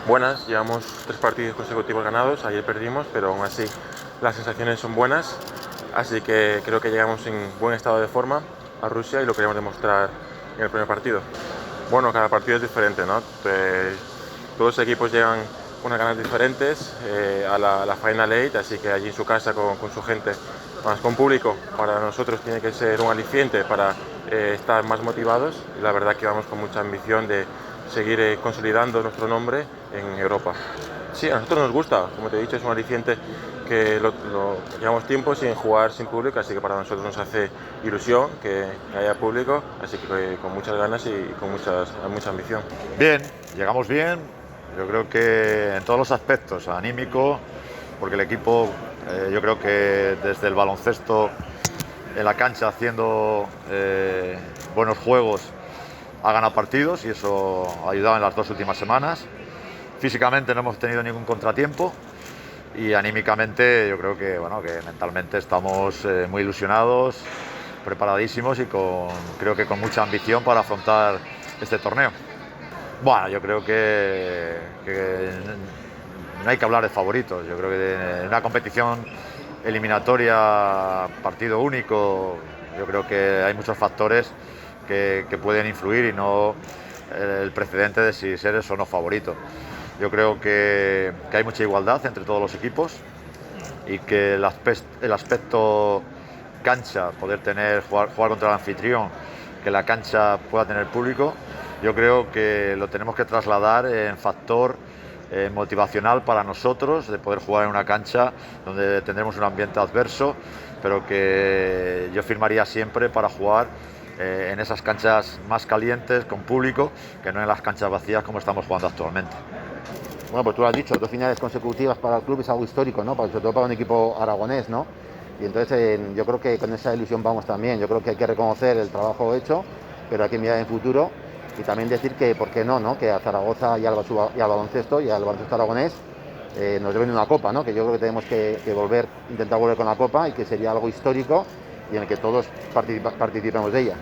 Buenas, llevamos 3 partidos consecutivos ganados, ayer perdimos, pero aún así las sensaciones son buenas, así que creo que llegamos en buen estado de forma a Rusia y lo queremos demostrar en el primer partido. Bueno, cada partido es diferente, ¿no? Todos los equipos llegan con unas ganas diferentes a la Final Eight, así que allí en su casa con su gente, más con público, para nosotros tiene que ser un aliciente para estar más motivados y la verdad que vamos con mucha ambición de seguir consolidando nuestro nombre en Europa. Sí, a nosotros nos gusta, como te he dicho, es un aliciente que llevamos tiempo sin jugar sin público, así que para nosotros nos hace ilusión que haya público, así que con muchas ganas y con mucha ambición. Bien, llegamos bien, yo creo que en todos los aspectos, anímico, porque el equipo, yo creo que desde el baloncesto en la cancha haciendo buenos juegos ha ganado partidos y eso ha ayudado en las 2 últimas semanas. Físicamente no hemos tenido ningún contratiempo y anímicamente yo creo que, bueno, que mentalmente estamos muy ilusionados, preparadísimos y creo que con mucha ambición para afrontar este torneo. Bueno, yo creo que no hay que hablar de favoritos. Yo creo que en una competición eliminatoria, partido único, yo creo que hay muchos factores que pueden influir y no el precedente de si eres o no favorito. Yo creo que hay mucha igualdad entre todos los equipos y que el aspecto cancha, jugar contra el anfitrión, que la cancha pueda tener público, yo creo que lo tenemos que trasladar en factor motivacional para nosotros, de poder jugar en una cancha donde tendremos un ambiente adverso, pero que yo firmaría siempre para jugar en esas canchas más calientes, con público, que no en las canchas vacías como estamos jugando actualmente. Bueno, pues tú lo has dicho, 2 finales consecutivas para el club es algo histórico, ¿no? Sobre todo para un equipo aragonés, ¿no? Y entonces yo creo que con esa ilusión vamos también. Yo creo que hay que reconocer el trabajo hecho, pero hay que mirar en futuro y también decir que, ¿por qué no, no? Que a Zaragoza y al baloncesto aragonés nos deben una copa, ¿no? Que yo creo que tenemos que intentar volver con la copa y que sería algo histórico y en el que todos participemos de ella.